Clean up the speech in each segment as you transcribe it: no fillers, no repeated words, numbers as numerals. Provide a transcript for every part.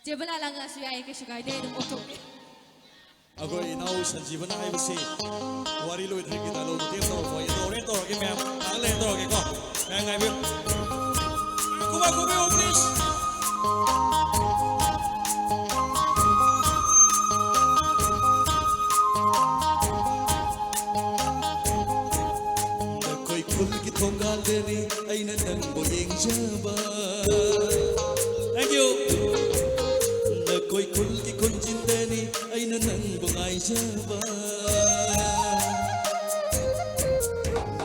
Jebala langa suya ke sugai de oto. Agoi nau sanjivana hai basi wari loi thai kita lo te so ko ye ore to ke mem ang le to ke ko ngai bi kuba kubi please da koi khul ki thongal de ni aina nang bo yeng jaba thank you da koi khul ki khun jin de ni aina nang bo ngai jaba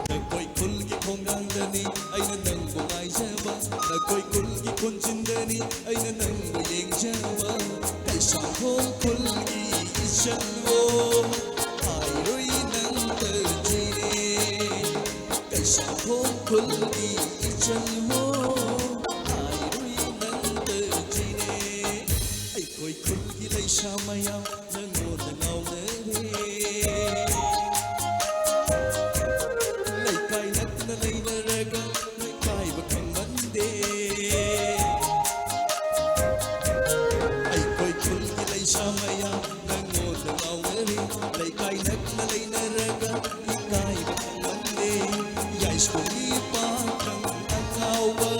da koi khul ki thongal de ni aina nang bo ngai jaba da koi khul ki khun jin de ni aina nang bo yeng jaba kai sa khol khul ki ishan wo ai roi nang ta ji kai sa khol khul ki ishan wo ai roi nang ta ji ai koi khul ki lai sa mayam nang mo da ngau le lai kai nak na lai na raga lai kai ba khang man de ai koi khul ki lai sa mayam nang mo da ngau le lai kai nak na lai na raga lai kai ba khang man de yaisko ni pa khang ang ngau ba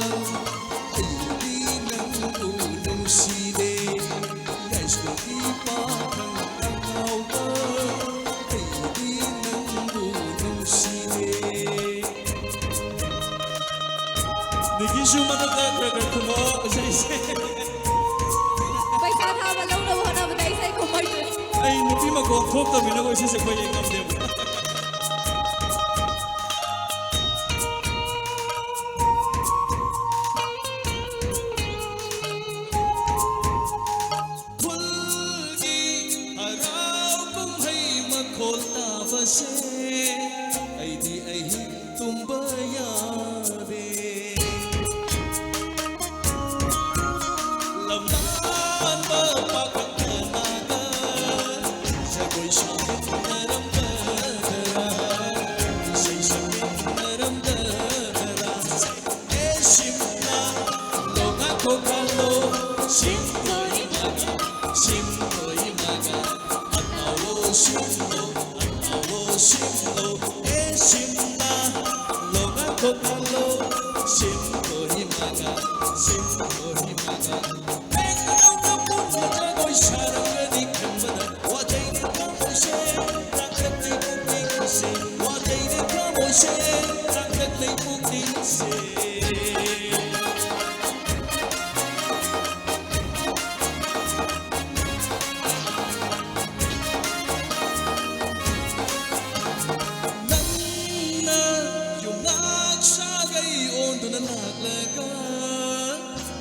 ai di nang tu nu si de yai sko ni pa khang ang ngau ba ai di nang tu nu si de Nigishu matata krakar kumo sai sai Bai sa tha ba lo no hona badai sai ko mai tu. ai nupi ma ko thok ta mina ko sai sai ko ye ngam de khulgi harau kum hai ma khol ta fase ai di ai hi tum ba ya de lam nan ba pa ka na ga sa koi sa naram ba ra sai sa naram ba ra e sim na lo ga ko ka lo sim koi maga atawo sim lo e sim na lo ga ko ka lo sim koi maga Bang no no put na ja koi sarang ni khambada wa jai ne ka mo se tak tak nei puk ding se wa jai ne ka mo se tak tak nei puk ding se Nangna yung nagsagay on doon na naglaga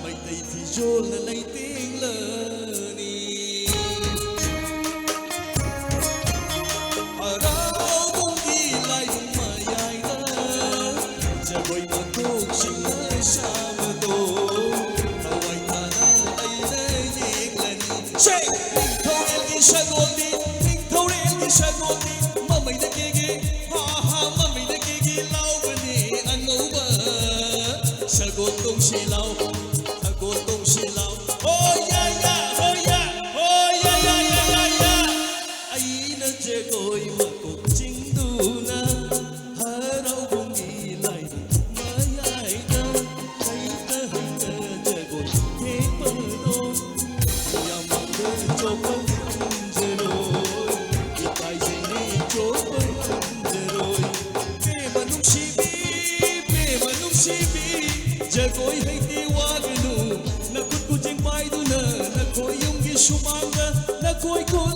may tay tijol na laiting lani araw mong ilay mong mayay na jagoy magkog singay sa mato taway tanang ay nayig lani Say! Ning thâu el ki sa goldi ning thâu el ki sa goldi mamay na kigi ha ha mamay na kigi lau ba ni ano ba sa gotong silaw sa gotong silaw oh yeah yeah oh yeah oh yeah yeah yeah yeah yeah ay na je koy makok ching du na haraw kong ilay mayay na ay na je koy ke pa don yamang de chopang zero ikay zene chopang zero pe manung sibi jagoy hay tiwaganu nakut kuching pai du na nakoy yung gisumanga nakoy kon